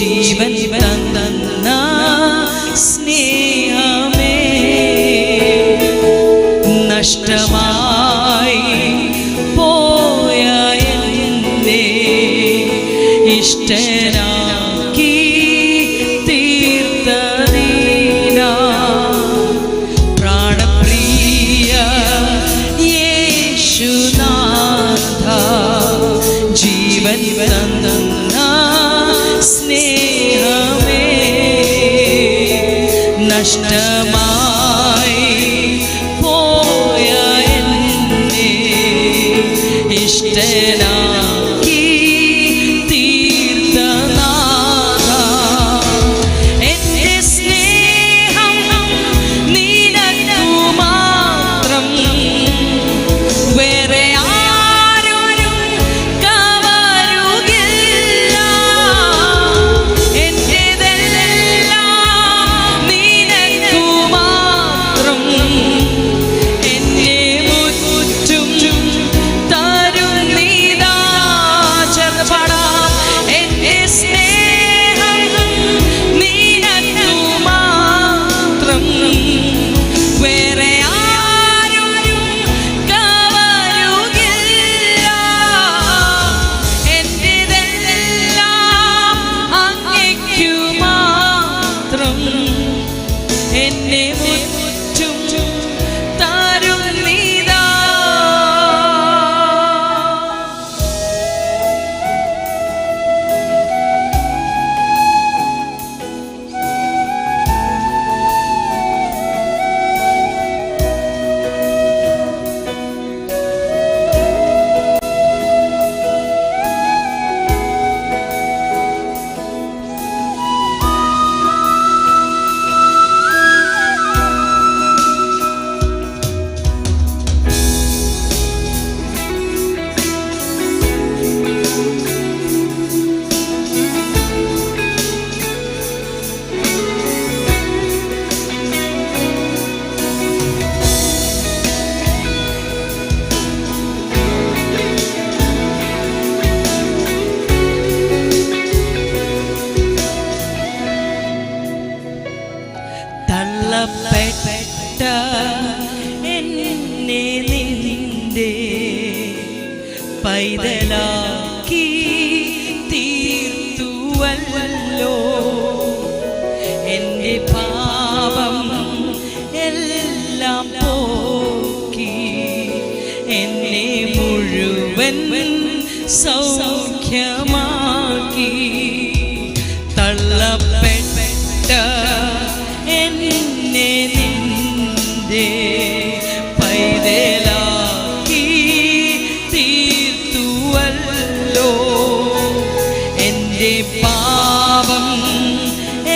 ജീവൻ തന്ന സ്നേഹമേ നഷ്ടമായി പോയ എന്നെ ഇഷ്ടനാക്കി തീർത്തതീന പ്രാണപ്രിയ യേശുനാഥ ജീവൻ തന്ന സ്നേഹമേ നഷ്ടമായി പോയ എന്നെ ഇഷ്ടനാക്കി തീർത്ത നാഥ എന്റെ സ്നേഹം നിനക്കു മാത്രം വേറെ തള്ളപ്പെട്ട എന്നെ നിന്റെ പൈതലാക്കി തീർത്തുവല്ലോ എന്റെ പാപം എല്ലാം പോക്കി എന്നെ മുഴുവൻ സൗഖ്യമാക്കി തള്ളപ്പെട്ട എന്നെ നിന്റെ പൈതലാക്കി തീർത്തുവല്ലോ എന്റെ പാപം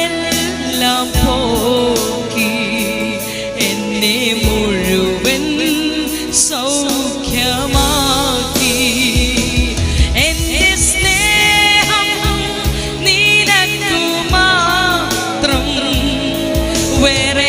എല്ലാം പോക്കി എന്നെ മുഴുവൻ സൗഖ്യമാക്കി എന്റെ സ്നേഹം നിനക്കു മാത്രം വേറെ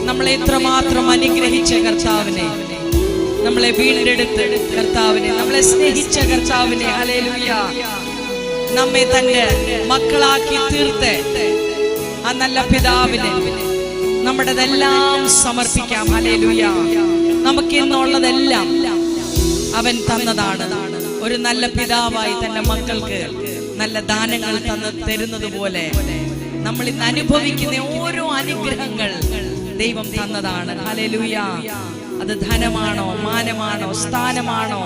നമ്മളെ എത്രമാത്രം അനുഗ്രഹിച്ച കർത്താവിനെ, നമ്മളെ വീണ്ടെടുത്ത് കർത്താവിനെ, നമ്മളെ സ്നേഹിച്ച കർത്താവിനെ, ഹല്ലേലൂയ, നമ്മെ തന്റെ മക്കളാക്കി തീർത്ത് ആ നല്ല പിതാവിനെ നമ്മുടെതെല്ലാം സമർപ്പിക്കാം. ഹല്ലേലൂയ. നമുക്ക് ഇന്നുള്ളതെല്ലാം അവൻ തന്നതാണ്. ഒരു നല്ല പിതാവായി തന്റെ മക്കൾക്ക് നല്ല ദാനങ്ങൾ തരുന്നത് പോലെ നമ്മൾ ഇന്ന് അനുഭവിക്കുന്ന ഓരോ അനുഗ്രഹങ്ങൾ ദൈവം തന്നതാണ്. ഹല്ലേലൂയ. അത് ധനമാണോ, മാനമാണോ, സ്ഥാനമാണോ,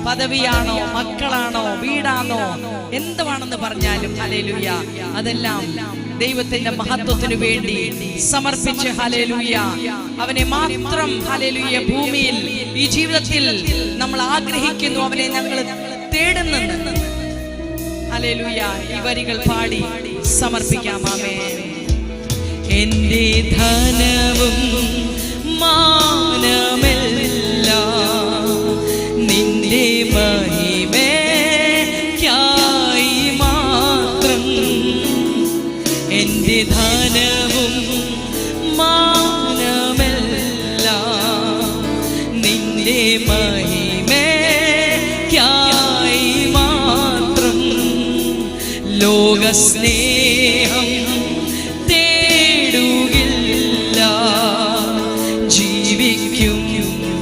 പദവിയാണോ, മക്കളാണോ, വീടാണോ, എന്തുവാണെന്ന് പറഞ്ഞാലും ഹല്ലേലൂയ അതെല്ലാം ദൈവത്തിന്റെ മഹത്വത്തിനു വേണ്ടി സമർപ്പിച്ച് ഹല്ലേലൂയ അവനെ മാത്രം ഹല്ലേലൂയ ഭൂമിയിൽ ഈ ജീവിതത്തിൽ നമ്മൾ ആഗ്രഹിക്കുന്നു, അവനെ ഞങ്ങൾ തേടുന്നു. ഹല്ലേലൂയ ഈ വരികൾ പാടി സമർപ്പിക്കാം. ആമേൻ. എന്റെ ധനവും മാനമെല്ലാം നിന്റെ മഹിമയ്ക്കായി മാത്രം. എന്റെ ധനവും മാനമെല്ലാം നിന്റെ മഹിമയ്ക്കായി മാത്രം. ലോകസ്നേഹം തേടുകില്ല, ജീവിക്കും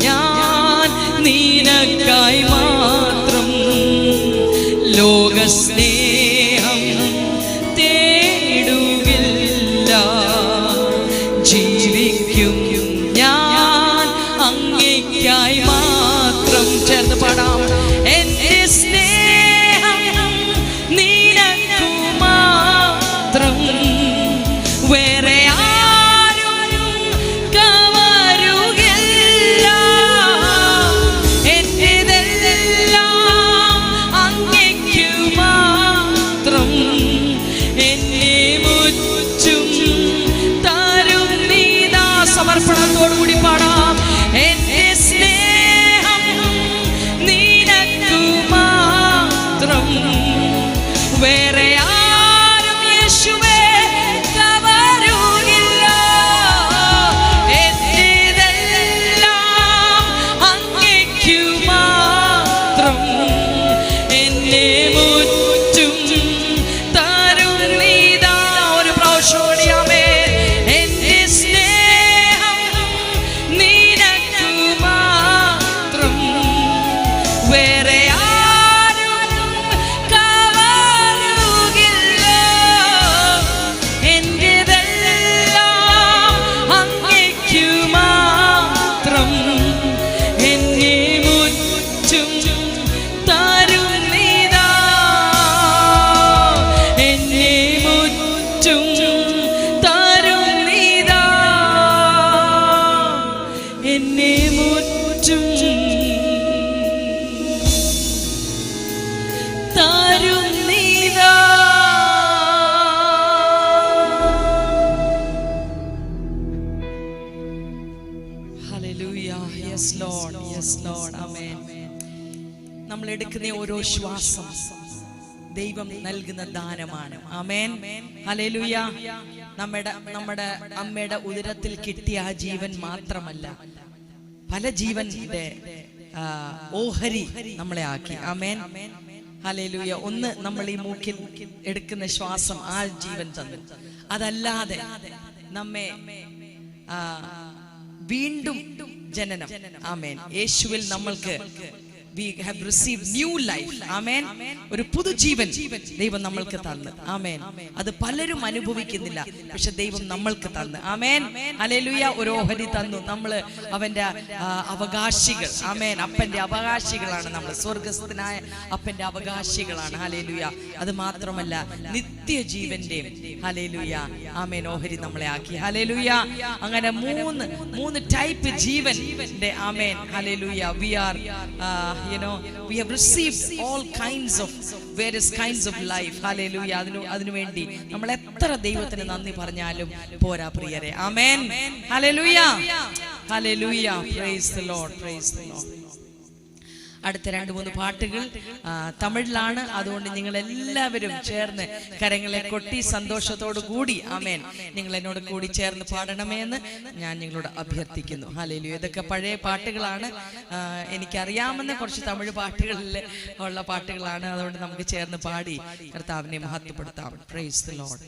ഞാൻ നിനക്കായി മാത്രം. ലോകസ്നേഹം തേടുകില്ല, ജീവിക്കും ഞാൻ അങ്ങേയ്ക്കായി മാത്രം. ചേർന്ന് പാടാം. എന്റെ സ്നേഹം നിനക്കു മാത്രം, വേറെ ആരും കവരുകില്ല. എന്റേതെല്ലാം അങ്ങേയ്ക്കു മാത്രം. എന്നെ മുറ്റും തരുന്നീതാ. സമർപ്പണത്തോടുകൂടി പാടാം. എന്റെ സ്നേഹം നിനക്കു മാത്രം, വേറെ ആരും യേശുവേ കവരുകില്ല. എന്റേതെല്ലാം അങ്ങേയ്ക്കു മാത്രം. എന്നെ മുറ്റും തരുന്നീതാ. ഒരു പ്രാവശ്യം ഓടിയാമേ. എന്റെ സ്നേഹം നിനക്കു മാത്രം, വേറെ ആരും കവരുകില്ല. എന്റേതെല്ലാം അങ്ങേയ്ക്കു മാത്രം. എന്നെ മുറ്റും തരുന്നീതാ. എന്നെ മുറ്റും തരുന്നീതാ. എന്നെ മുറ്റും തരുന്നീതാ. Hallelujah. Yes Lord, yes Lord. Amen. നമ്മൾ എടുക്കുന്ന ഓരോ ശ്വാസം ദൈവം നൽകുന്ന ദാനമാണ്. ആമേൻ. ഹല്ലേലൂയ. നമ്മുടെ അമ്മയുടെ ഉദരത്തിൽ കിട്ടിയ ആ ജീവൻ മാത്രമല്ല, പല ജീവന്റെ ഓഹരി നമ്മളെ ആക്കി. ആമേൻ. ഹല്ലേലൂയ. ഒന്ന് നമ്മൾ ഈ മൂക്കിൽ എടുക്കുന്ന ശ്വാസം ആ ജീവൻ തന്നു. അതല്ലാതെ നമ്മെ വീണ്ടും ജനനം. ആമേൻ. യേശുവിൽ നമ്മൾക്ക് we have received new life. ആമേൻ. ഒരു പുതുജീവൻ ദൈവം നമ്മൾക്ക് തന്നു. ആമേൻ. അത് പലരും അനുഭവിക്കുന്നില്ല, പക്ഷെ ദൈവം നമ്മൾക്ക് തന്നു. ആമേൻ. ഹല്ലേലൂയ. ഒരു ഓഹരി തന്നു. നമ്മൾ അവന്റെ അവകാശികൾ. ആമേൻ. അപ്പന്റെ അവകാശികളാണ് നമ്മൾ. സ്വർഗസ്ഥനായ അപ്പന്റെ അവകാശികളാണ്. ഹല്ലേലൂയ. അത് മാത്രമല്ല നിത്യജീവന്റെ ഹല്ലേലൂയ ആമേൻ ഓഹരി നമ്മളെ ആക്കി. ഹല്ലേലൂയ. അങ്ങനെ മൂന്ന് ടൈപ്പ് ജീവന്റെ ആമേൻ. Hallelujah. we are we have received all kinds of various kinds of life. Hallelujah. അതിനു വേണ്ടി നമ്മൾ എത്ര ദൈവത്തിന് നന്ദി പറഞ്ഞാലും പോരാ പ്രിയരെ. Amen. Hallelujah. Hallelujah. Praise the Lord, praise the Lord. അടുത്ത 2-3 പാട്ടുകൾ തമിഴിലാണ്. അതുകൊണ്ട് നിങ്ങൾ എല്ലാവരും ചേർന്ന് കരങ്ങളെ കൊട്ടി സന്തോഷത്തോടു കൂടി ആമേൻ നിങ്ങൾ എന്നോട് കൂടി ചേർന്ന് പാടണമേ എന്ന് ഞാൻ നിങ്ങളോട് അഭ്യർത്ഥിക്കുന്നു. ഹല്ലേലൂയ. ഇതൊക്കെ പഴയ പാട്ടുകളാണ്. എനിക്കറിയാവുന്ന കുറച്ച് തമിഴ് പാട്ടുകളിൽ ഉള്ള പാട്ടുകളാണ്. അതുകൊണ്ട് നമുക്ക് ചേർന്ന് പാടി കർത്താവിനെ മഹത്വപ്പെടുത്താം. Praise the Lord.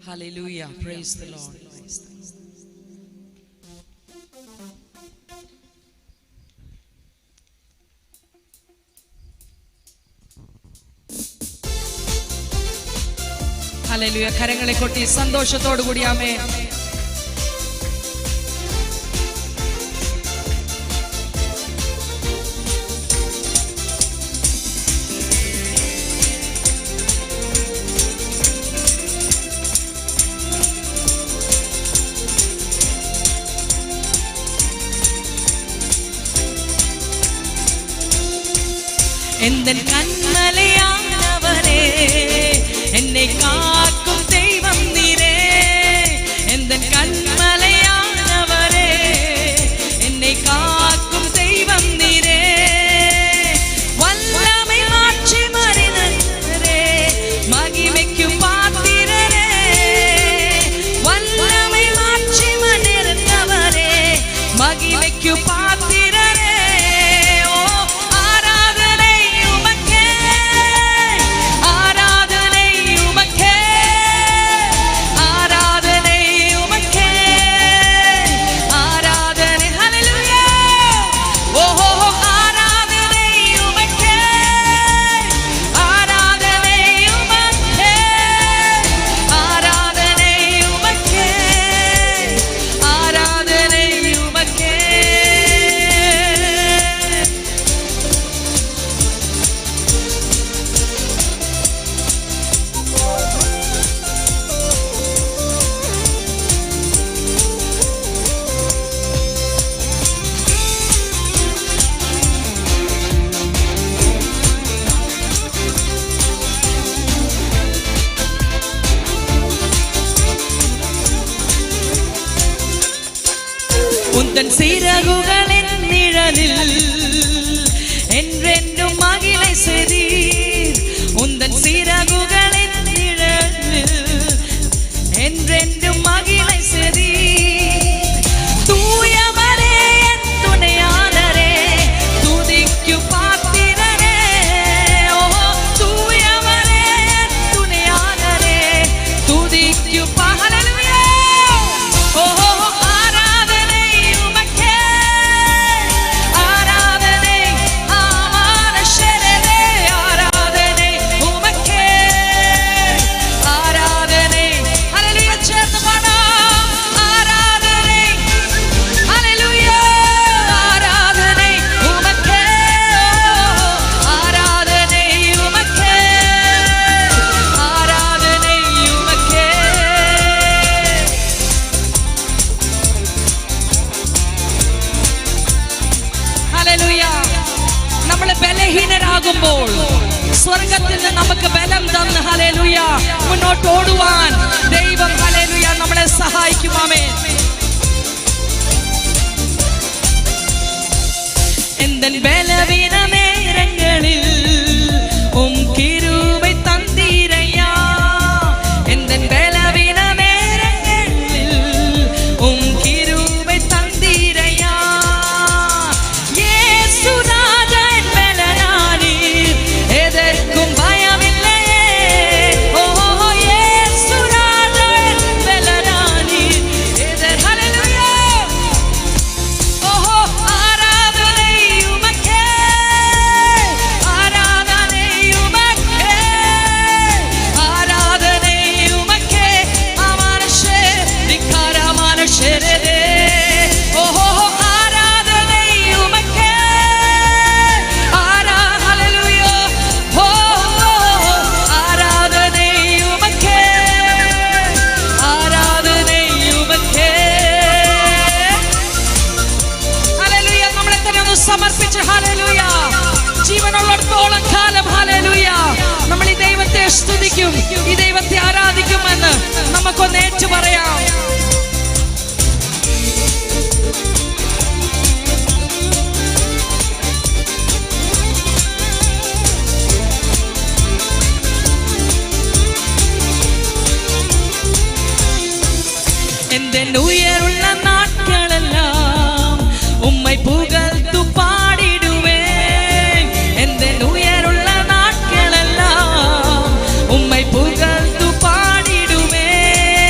Hallelujah. Praise the Lord. Hallelujah. കരങ്ങളെ കൊട്ടി സന്തോഷത്തോടു കൂടി ആമേൻ. എന്തൻ കന്മലയാനവരേ, എന്നെ കാക്കും ദൈവം നീരേ. എന്തൻ കന്മലയാനവരേ, എന്നെ കാക്കും ദൈവം നീരേ. വല്ലമൈ മാറ്റി മറിനരേ, മഹിമയ്ക്കു പാത്തിരരേ. വല്ലമൈ മാറ്റി മറിനവരേ, മഹിമയ്ക്കു പാത്തിരരേ. ഉന്തൻ சிறகுகளின் நிழலில் என்றென்றும் மகிழை செறீர். உந்தன் சிறகுகளின் நிழலில் என்றென்றும் மகிழை செறீர். தூயவரே என் துணையாளரே, துதிக்கு பாத்திரரே. ஓ தூயவரே என் துணையாளரே, துதிக்கு ஹல்லேலூயா. ஓ നമ്മള് ബലഹീനരാകുമ്പോൾ സ്വർഗത്തിൽ നിന്ന് നമുക്ക് ബലം തന്ന് ഹല്ലേലൂയ മുന്നോട്ട് ഓടുവാൻ ദൈവം ഹല്ലേലൂയ നമ്മളെ സഹായിക്കും. ആമേൻ. എന്തൻ ബലവീന നേരങ്ങളിൽ കിരുബൈ തന്തീരയ്യാ. എന്തൻ ബലവീന നേരങ്ങളിൽ കിരുബൈ തന്തീരയ്യാ. യേശുരാജൻ ബലനാനി, എതർക്കും ഭയമില്ലയേ. ഓ യേശുരാജൻ ബലനാനി, എതർ ഹല്ലേലൂയ. ഓ ആരാധനൈ ഉമക്കേ, ആരാധനൈ ഉമക്കേ, ആരാധനൈ ഉമക്കേ. അമാനുഷേ ധിക്കാര മനുഷ്യരേ. ഓ ആരാധനൈ ഉമക്കേ, ഹല്ലേലൂയ. ഓ ആരാധനൈ ഉമക്കേ, ആരാധനൈ ഉമക്കേ. ഹല്ലേലൂയ. നമ്മളെ തന്നെ ഒന്ന് സമർപ്പിച്ച് ഹല്ലേലൂയ. ജീവനുള്ളിടത്തോളം കാലം ഹല്ലേലൂയ നമ്മൾ ഈ ദൈവത്തെ സ്തുതിക്കും, ഈ ദൈവത്തെ ആരാധിക്കുമെന്ന് നമുക്കൊന്ന് ഏറ്റു പറയാം. എന്റെ ഉയരുള്ള നാട്കളെല്ലാം ഉമ്മൈ പുകഴ്ത്തു പാടിടുവേൻ. എന്റെ ഉയരുള്ള നാട്കളെല്ലാം ഉമ്മൈ പുകഴ്ത്തു പാടിടുവേൻ.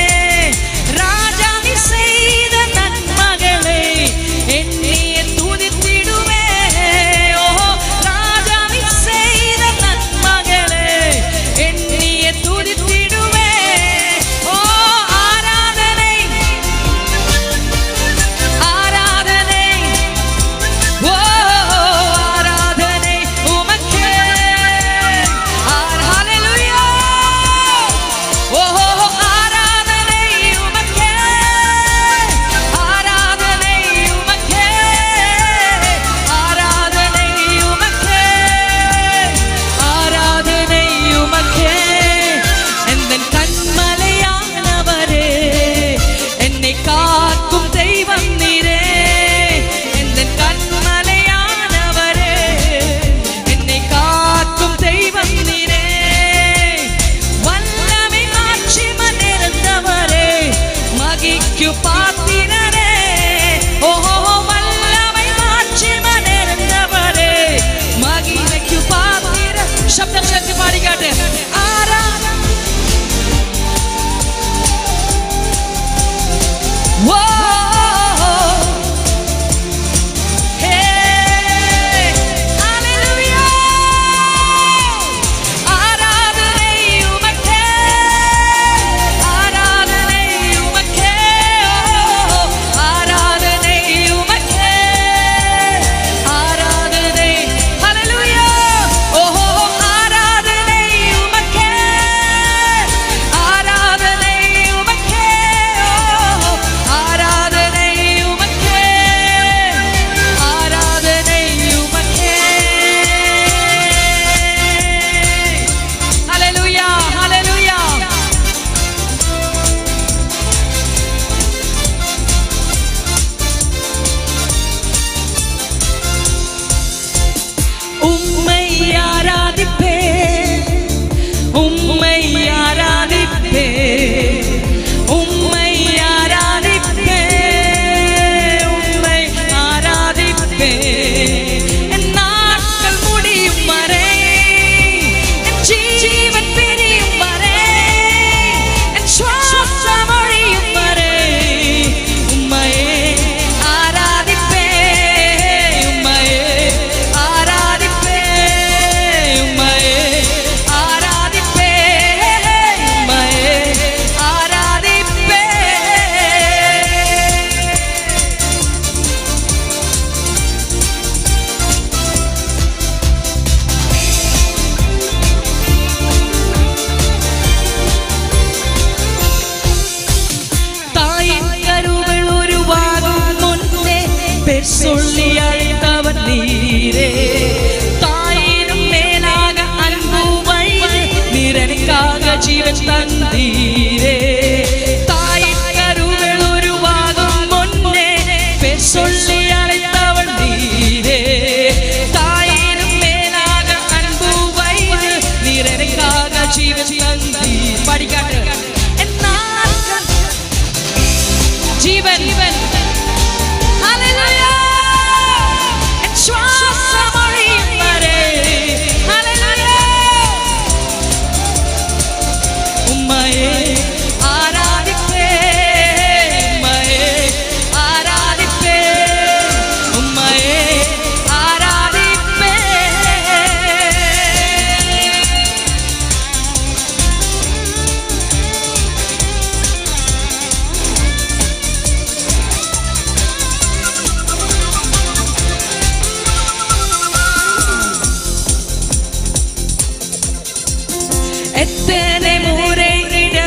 എത്തനെ മുരയിടറിനാലും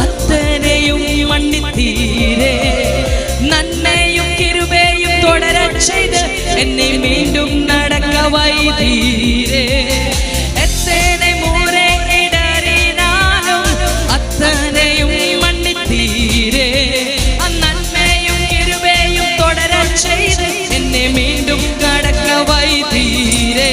അത്തനെയും മണ്ണിത്തീരെ നന്മയും കിരുബയും തുടരச் ചെയ്ത് എന്നെ വീണ്ടും നടക്ക വൈതീരെ. എത്തനെ മുരയിടറിനാലും അത്തനെയും മണ്ണിത്തീരെ നന്മയും കിരുബയും തുടരச் ചെയ്ത് എന്നെ വീണ്ടും നടക്ക വൈതീരെ.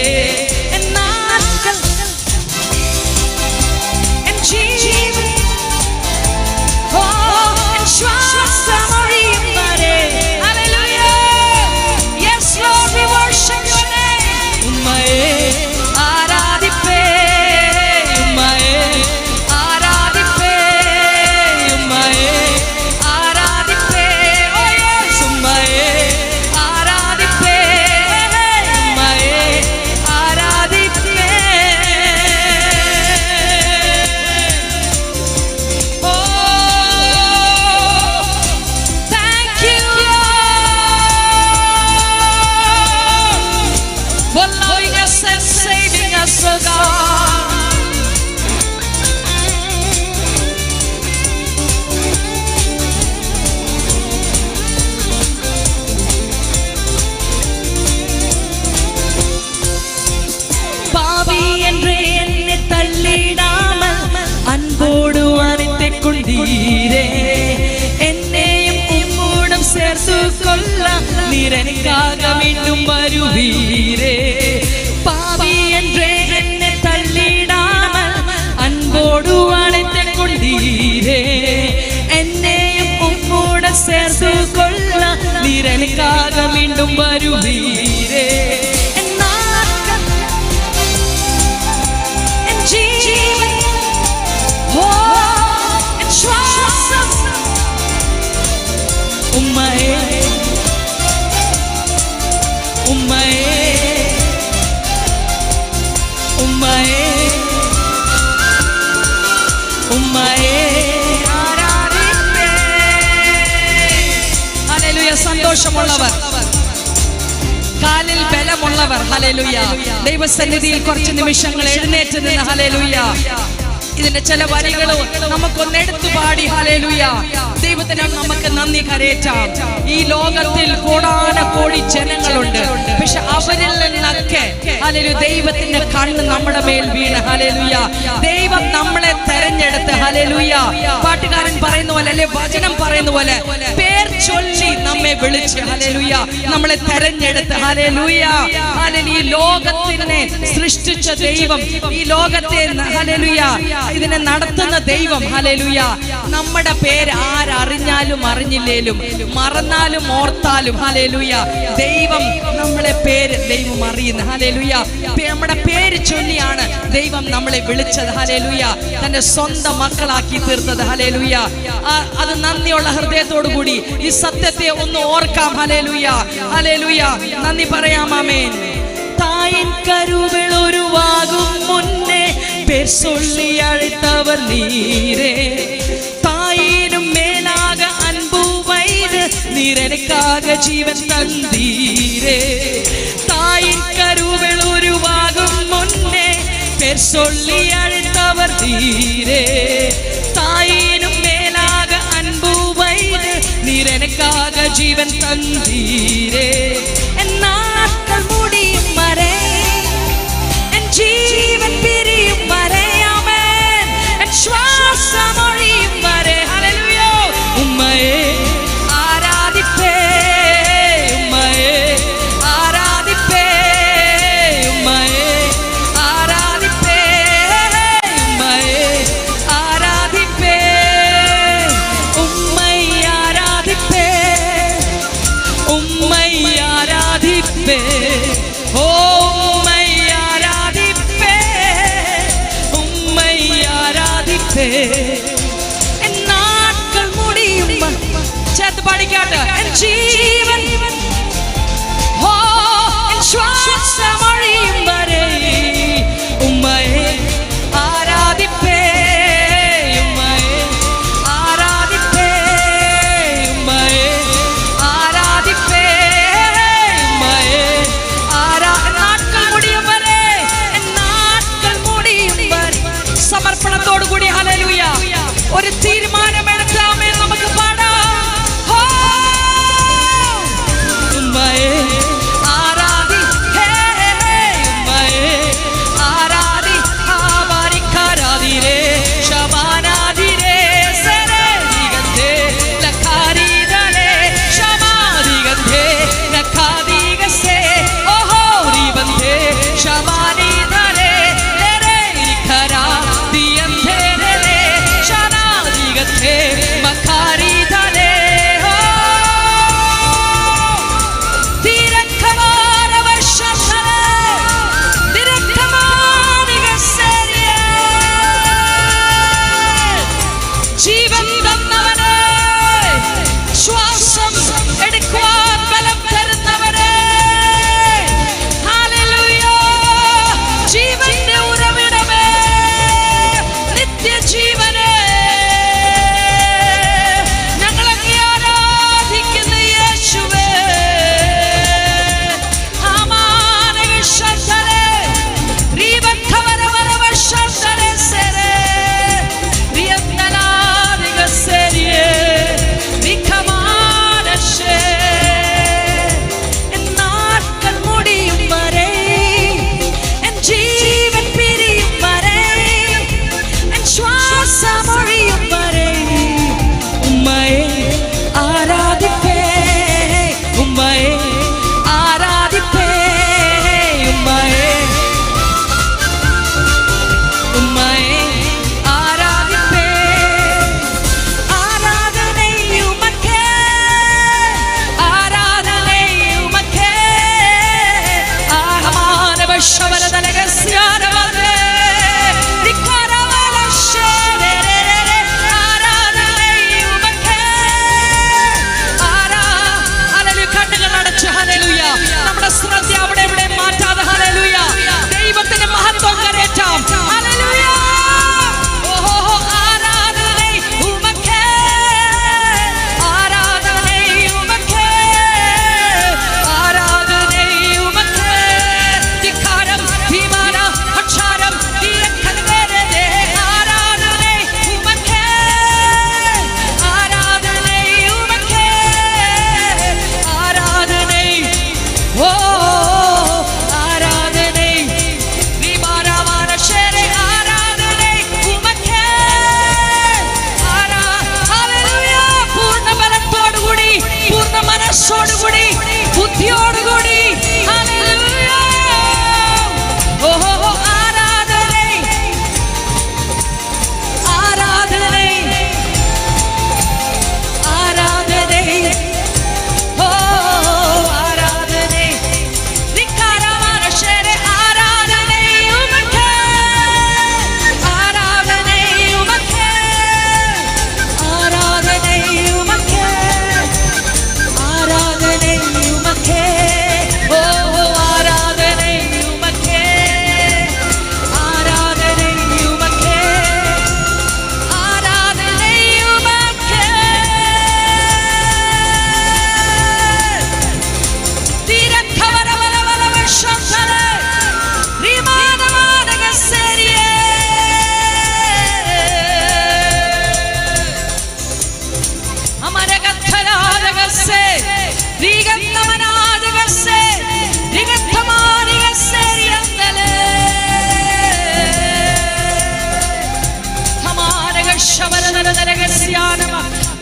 அன்போடு அணைத்துக் கொண்டீரே என்னையும் உம்மோடும் சேர்த்து கொள்ள நீர் எனக்காக மீண்டும் வருவீரே. பாவி என்றே என்னை தள்ளிடாமல் அன்போடு அணைத்துக் கொண்டீரே என்னையும் உம்மோடு சேர்த்து கொள்ள நீர் எனக்காக மீண்டும் வருவீரே. സന്തോഷമുള്ളവർ, കാലിൽ ബലമുള്ളവർ, ഹല്ലേലൂയ, ദൈവസന്നിധിയിൽ കുറച്ച് നിമിഷങ്ങൾ എഴുന്നേറ്റ് നിന്ന് ഹല്ലേലൂയ ഇതിന്റെ ചില വരികൾ നമുക്കൊന്നെടുത്തു പാടി ഹല്ലേലൂയ ദൈവത്തിനാണ് നമുക്ക് നന്ദി കരേറ്റാം. ഈ ലോകത്തിൽ കോടാനകോടി ജനങ്ങളുണ്ട്, പക്ഷെ അവരിൽ നിന്നൊക്കെ ഹല്ലേലൂയ ദൈവത്തിന്റെ കണ്ണ് നമ്മുടെ മേൽ വീണ് ഹല്ലേലൂയ ദൈവം നമ്മളെ തെരഞ്ഞെടുത്ത് ഹല്ലേലൂയ പാട്ടുകാരൻ പറയുന്ന പോലെ അല്ലെ വചനം പറയുന്ന പോലെ പേർ ചൊല്ലി നമ്മെ വിളിച്ച് ഹല്ലേലൂയ നമ്മളെ തെരഞ്ഞെടുത്ത് ഹല്ലേലൂയ ഹല്ലേലൂയ ഈ ലോകത്തിനെ സൃഷ്ടിച്ച ദൈവം, ഈ ലോകത്തെ ഹല്ലേലൂയ ഇതിനെ നടത്തുന്ന ദൈവം ഹല്ലേലൂയ നമ്മുടെ പേര് ആരറിഞ്ഞാലും അറിഞ്ഞില്ലേലും മറന്നാലും ഓർത്താലും ഹല്ലേലൂയ ദൈവം നമ്മളെ പേര് ദൈവം അറിയുന്നു ഹല്ലേലൂയ. നമ്മുടെ പേര് ചൊല്ലിയാണ് ദൈവം നമ്മളെ വിളിച്ചത് ഹല്ലേലൂയ, തന്റെ സ്വന്തം മക്കളാക്കി തീർത്തത് ഹല്ലേലൂയ. അത് നന്ദിയുള്ള ഹൃദയത്തോടു കൂടി ഈ സത്യത്തെ ഒന്ന് ഓർക്കാം ഹല്ലേലൂയ ഹല്ലേലൂയ നന്ദി പറയാം. ആമേൻ. தாயின் கருவில் உருவாகும் முன்னே பேர் சொல்லி அழைத்தவர் நீரே, தாயினும் மேலாக அன்பு வைத்து நீர் எனக்காக ஜீவன் தந்தீரே. தாயின் கருவில் உருவாகும் முன்னே பேர் சொல்லி அழைத்தவர் நீரே, தாயினும் மேலாக அன்பு வைத்து நீர் எனக்காக ஜீவன் தந்தீரே. என் நாட்கள் முடியும் வரை, என் ஜீவன் பிரியும் வரை, ஆமென், என் சுவாசம் ஒழியும் வரை ஹல்லேலூயா உம்மையே ஆராதிப்பே, உம்மையே ஆராதிப்பே, உம்மையே ஆராதிப்பே, உம்மையே ஆராதிப்பே, உம்மை ஆராதிப்பே, உம்மை ஆராதிப்பே, ஓ உம்மை ஆராதிப்பே, உம்மை ஆராதிப்பே. என் நாட்கள் முடியும் சேர்த்து பாடிக்காட்டு என் ஜீவன் ஓ என் சுவாசம் ஒழியும் வரை உம்மையே ஆராதிப்பே, உம்மையே ஆராதிப்பே, உம்மையே ஆராதிப்பே, உம்மையே நாட்கள் முடியும் வரை, நாட்கள் முடியும் வரை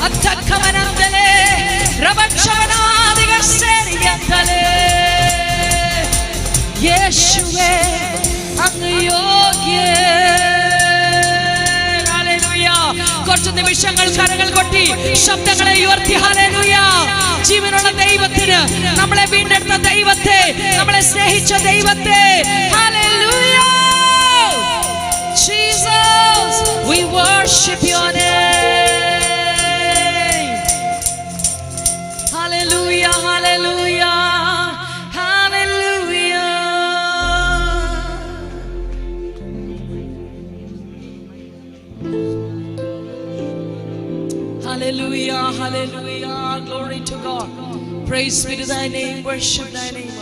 അത്തക്കവനന്തലേ രവക്ഷവനാദികസേരിയന്തലേ യേശുവേ അങ്ങ് യോഗ്യൻ. ഹല്ലേലൂയ. കുറച്ച് നിമിഷങ്ങൾ കരങ്ങൾ കൊട്ടി ശബ്ദങ്ങളെ ഉയർത്തി ഹല്ലേലൂയ. ജീവനുള്ള ദൈവത്തിന്, നമ്മളെ വീണ്ടെടുത്ത ദൈവത്തെ, നമ്മളെ സ്നേഹിച്ച ദൈവത്തെ hallelujah. Jesus, we worship your name. Hallelujah, hallelujah, hallelujah. Hallelujah, hallelujah, glory to God. Praise be to thy name, worship thy name.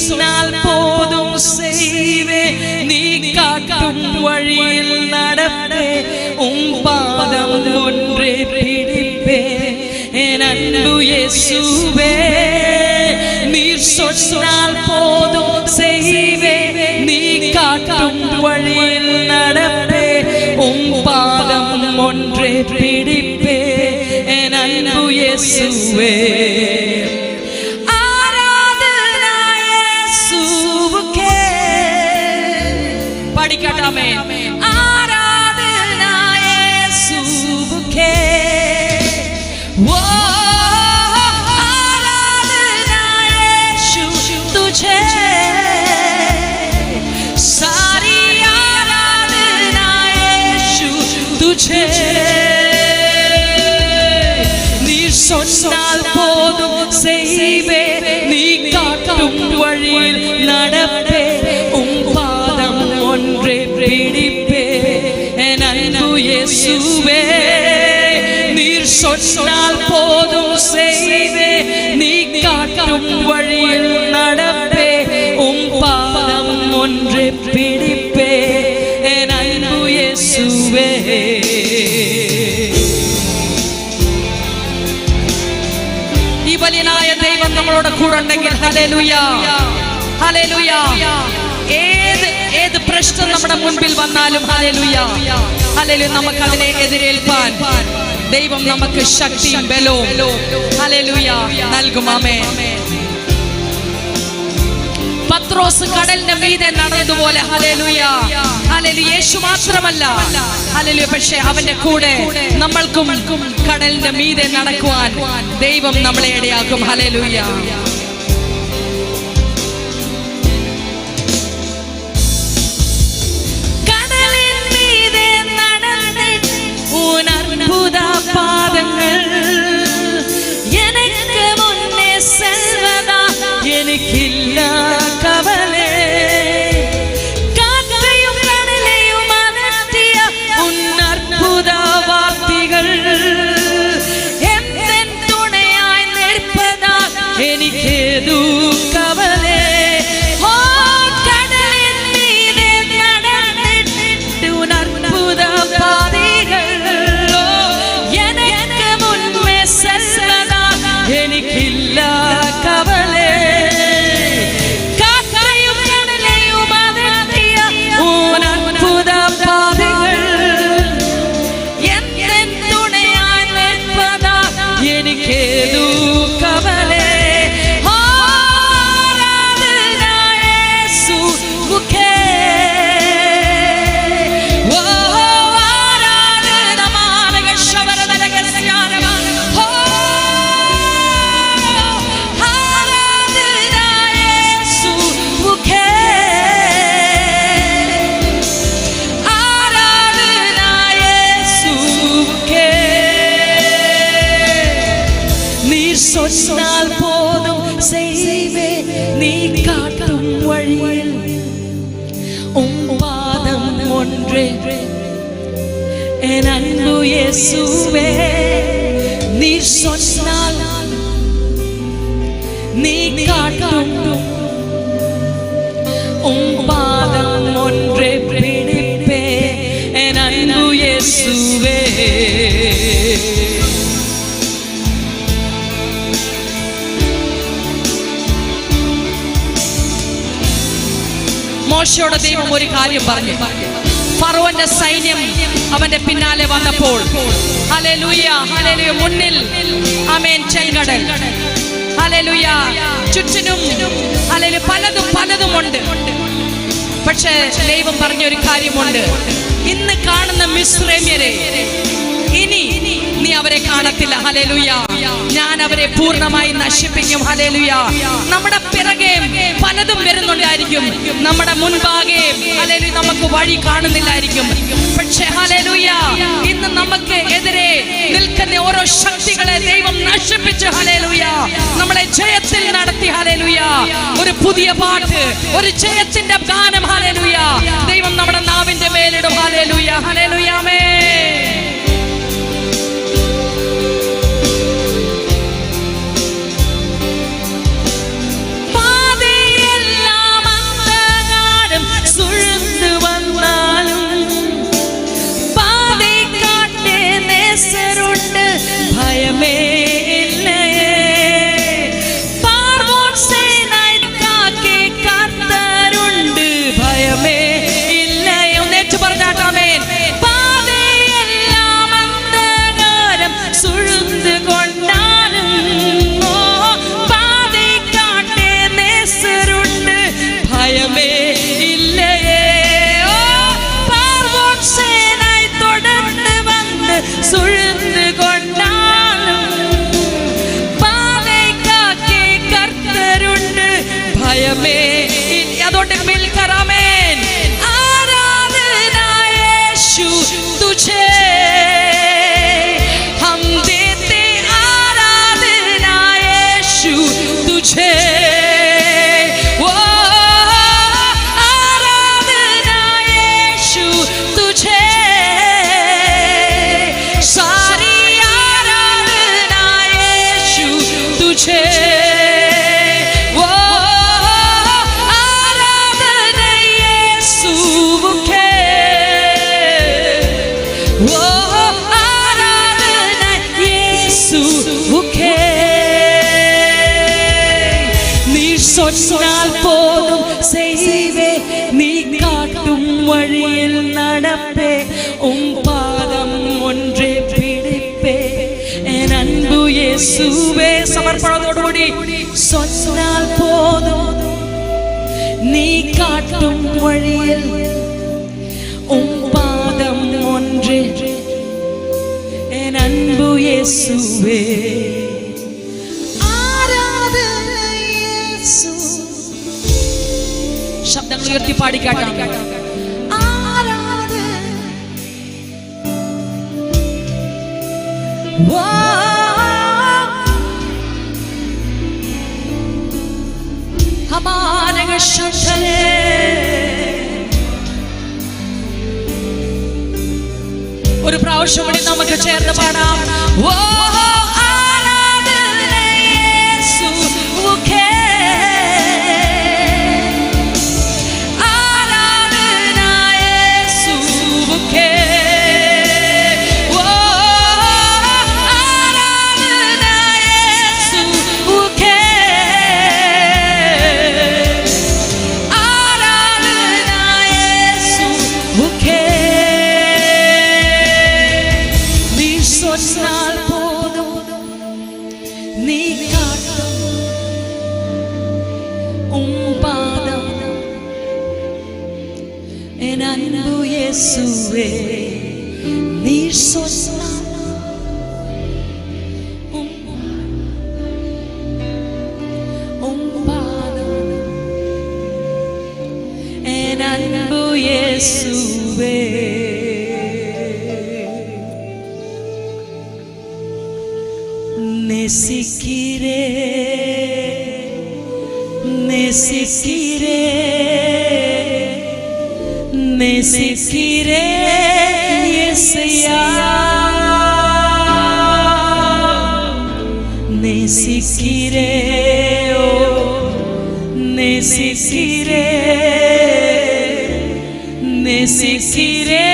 சொன்னால் போதும் செய்வே, நீ காட்டும் வழியில் நடப்பே, உம் பாதம் ஒன்றே பிடிப்பே என் அன்பு இயேசுவே. நீர் சொன்னால் போதும் செய்வே, நீ காட்டும் வழியில் நடப்பே, உம் பாதம் ஒன்றே பிடிப்பே என் அன்பு இயேசுவே. आराधना यीशुके, वो आराधना यीशु तुझे, सारी आराधना यीशु तुझे. நீர் சொன்னால் போதும் செய்வே, நீ காட்டும் வழியில் நடப்பே, உம் பாதம் ஒன்றே பிடிப்பே என் அன்பு இயேசுவே. நீர் சொன்னால் போதும் செய்வே, நீ காட்டும் வழியில் நடப்பே, உம் பாதம் ஒன்றே பிடிப்பே என் அன்பு இயேசுவே. ഈ ബലിനായ ദൈവം നമ്മളോട് കൂടെ ഉണ്ടെങ്കിൽ ഹല്ലേലൂയ, ഹല്ലേലൂയ. ഏത് പ്രശ്നം നമ്മുടെ മുൻപിൽ വന്നാലും ഹല്ലേലൂയ, ഹല്ലേലൂയ, നമുക്ക് അതിനെ എതിരേൽപ്പാൻ ദൈവം നമുക്ക് ശക്തിയും ബലവും ഹല്ലേലൂയ നൽകും. ആമേൻ. പത്രോസ് കടലിന്റെ മീതെ നടന്നതുപോലെ ഹല്ലേലൂയ, ഹല്ലേലൂയ, യേശു മാത്രമല്ല ഹല്ലേലൂയ, പക്ഷേ അവന്റെ കൂടെ നമ്മൾക്കും കടലിന്റെ മീതെ നടക്കുവാൻ ദൈവം നമ്മളെ ഇടയാക്കും. ഹല്ലേലൂയ. பாதங்கள் எனக்கு முன்னே செல்வதா எனக்கில்ல கவலை, காற்றையும் கடலையும் அதட்டிய உன் அற்புத வார்த்தைகள் என் துணையாய் நிற்பதா எனக்கேது கவலை. கடலின் மீதே நடந்திட்டு உன் அற்புத பாதைகள் എനിക്കില്ല കവലെ, കാക്കയും കടലയും അതട്ടിയ അത്ഭുത പാതകൾ എൻ തുണയായി നിൽപ്പതാ എനിക്കേതു കവലെ. சொன்னால் போதும் செய்வே, நீ காட்டும் வழியில் பாதம் ஒன்றே என் அன்பு இயேசுவே, நீர் சொன்னால் நீ காட்டும் பாதம் ஒன்றே பிடிப்பே என் அன்பு இயேசுவே. മോശയോട് ദൈവം ഒരു കാര്യം പറഞ്ഞു. ഫറവോന്റെ സൈന്യം അവന്റെ പിന്നാലെ വന്നപ്പോൾ ഹല്ലേലൂയ ഹല്ലേലൂയ മുന്നിൽ ആമേൻ ചെങ്കടൽ, ഹല്ലേലൂയ ചുറ്റിനും ഹല്ലേലൂയ പലതും ഉണ്ട്. പക്ഷേ ദൈവം പറഞ്ഞ ഒരു കാര്യമുണ്ട്, ഇന്ന് കാണുന്ന മിസ്രൈമ്യരെ ഇനി നീ അവരെ കാണത്തില്ല. ഹല്ലേലൂയ, ഞാൻ അവരെ പൂർണ്ണമായി നശിപ്പിക്കും. ഹല്ലേലൂയ, നമ്മുടെ പിറകെ പലതും വരുന്നുണ്ടായിരിക്കും, നമ്മുടെ മുൻപാകെ ഹല്ലേലൂയ നമുക്ക് വഴി കാണുന്നില്ലായിരിക്കും. പക്ഷേ ഹല്ലേലൂയ, ഇന്ന് നമുക്ക് എതിരെ നിൽക്കുന്ന ഓരോ ശക്തികളെ ദൈവം നശിപ്പിച്ച് ഹല്ലേലൂയ നമ്മളെ ജയത്തിൽ നടത്തി. ഹല്ലേലൂയ, ഒരു പുതിയ പാട്ട്, ഒരു ജയത്തിന്റെ ഗാനം ഹല്ലേലൂയ ദൈവം നമ്മുടെ നാവിന്റെ മേലിടും. ഹല്ലേലൂയ ഹല്ലേലൂയ ആമേൻ. അതുകൊണ്ട് മിൽക്കറാമേൻ ആരാധന യേശു തുझे हम देते आराधना യേശു तुझे ओ आराधना യേശു तुझे सारी आराधना യേശു तुझे சொன்னால் போதும் செய்வே, நீ காட்டும் வழியில் நடப்பே, உம் பாதம் ஒன்றே பிடிப்பே என் அன்பு இயேசுவே. சமர்ப்பணத்தோடு சொன்னால் போதும், நீ காட்டும் வழியில் உம் பாதம் ஒன்றே என் அன்பு இயேசுவே. ശബ്ദങ്ങൾ ഉയർത്തി പാടിക്കാട്ടാം. ഒരു പ്രാവശ്യം കൂടി നമുക്ക് ചേർന്ന് പാടാം. ഓ യേശുവേ, നീ സ്വസ്നാൽ പാദം എൻ അൻപു യേശുവേ. നെസിക്കിരേ നെസിക്കിരേ நேசிக்கிறே இயேசையா, நேசிக்கிறே, ஓ நேசிக்கிறே, நேசிக்கிறே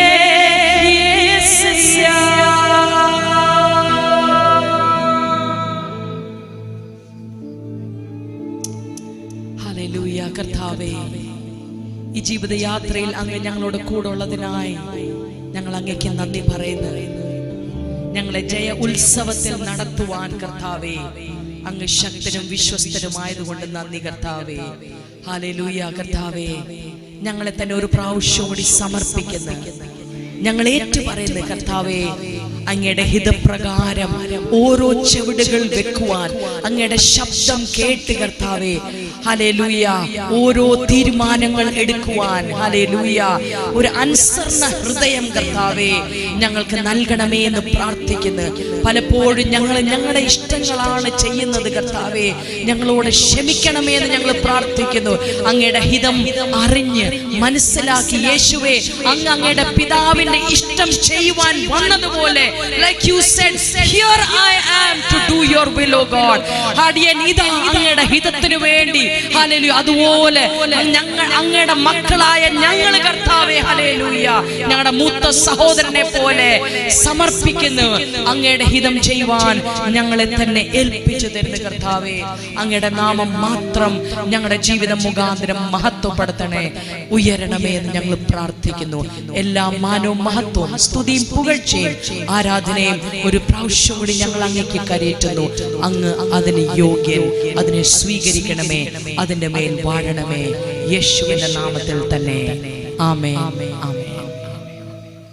இயேசையா. ഹല്ലേലൂയ. കർത്താവേ, ഈ ജീവിതയാത്രയിൽ അങ്ങ് ഞങ്ങളോട് കൂടെ ഉള്ളതിനായി ഞങ്ങൾ അങ്ങേക്ക് നന്ദി പറയുന്നു. ഞങ്ങളെ ജയ ഉത്സവത്തിൽ നടത്തുവാൻ കർത്താവേ അങ്ങ് ശക്തനും വിശ്വസ്തനുമായതുകൊണ്ട് നന്ദി കർത്താവേ. ഹല്ലേലൂയ. കർത്താവേ, ഞങ്ങളെ തന്നെ ഒരു പ്രാവശ്യം കൂടി സമർപ്പിക്കുന്നു. ഞങ്ങൾ ഏറ്റുപറയുന്നു കർത്താവേ, അങ്ങയുടെ ഹിതപ്രകാരം ഓരോ ചുവടുകൾ വെക്കുവാൻ, അങ്ങയുടെ ശബ്ദം കേട്ട് കർത്താവേ, ഹല്ലേലൂയ, ഓരോ തീരുമാനങ്ങൾ എടുക്കുവാൻ, ഹല്ലേലൂയ, ഒരു അനുസരണ ഹൃദയം കർത്താവേ ഞങ്ങൾക്ക് നൽകണമേ എന്ന് പ്രാർത്ഥിക്കുന്നു. പലപ്പോഴും ഞങ്ങൾ ഞങ്ങളുടെ ഇഷ്ടങ്ങളാണ് ചെയ്യുന്നത് കർത്താവേ, ഞങ്ങളോട് ക്ഷമിക്കണമേ എന്ന് ഞങ്ങൾ പ്രാർത്ഥിക്കുന്നു. അങ്ങയുടെ ഹിതം അറിഞ്ഞ് മനസ്സിലാക്കി യേശുവേ, അങ്ങ് അങ്ങയുടെ പിതാവിന്റെ ഇഷ്ടം ചെയ്യുവാൻ വന്നതുപോലെ, like you said, here I am to do your will, O God. ഹടിയൻ ഇതാ അങ്ങയുടെ ഹിതത്തിനു വേണ്ടി, ഹല്ലേലൂയ, അതുപോലെ ഞങ്ങൾ അങ്ങയുടെ മക്കളായ ഞങ്ങൾ കർത്താവേ, ഹല്ലേലൂയ, ഞങ്ങളുടെ മൂത്ത സഹോദരനെ പോലെ സമർപ്പിക്കുന്നു. അങ്ങയുടെ ഹിതം ചെയ്യുവാൻ ഞങ്ങളെ തന്നെ ഏൽപ്പിച്ചു തരുന്ന കർത്താവേ, അങ്ങയുടെ നാമം മാത്രം ഞങ്ങളുടെ ജീവിതം മുഖാന്തരം മഹത്വപ്പെടുത്തണേ, ഉയരണമേ എന്ന് ഞങ്ങൾ പ്രാർത്ഥിക്കുന്നു. എല്ലാ മാനവും മഹത്വവും സ്തുതിയും പുകഴ്ചയും ആരാധനയും ഒരു പ്രാവശ്യം കൂടി ഞങ്ങൾ അങ്ങേക്ക് കരയേറ്റുന്നു. അങ്ങ് അതിന് യോഗ്യൻ, അതിനെ സ്വീകരിക്കണമേ, അതിന്റെ മേൽ വാഴണമേ, യേശുവിന്റെ നാമത്തിൽ തന്നെ. ആമേൻ, ആമേൻ.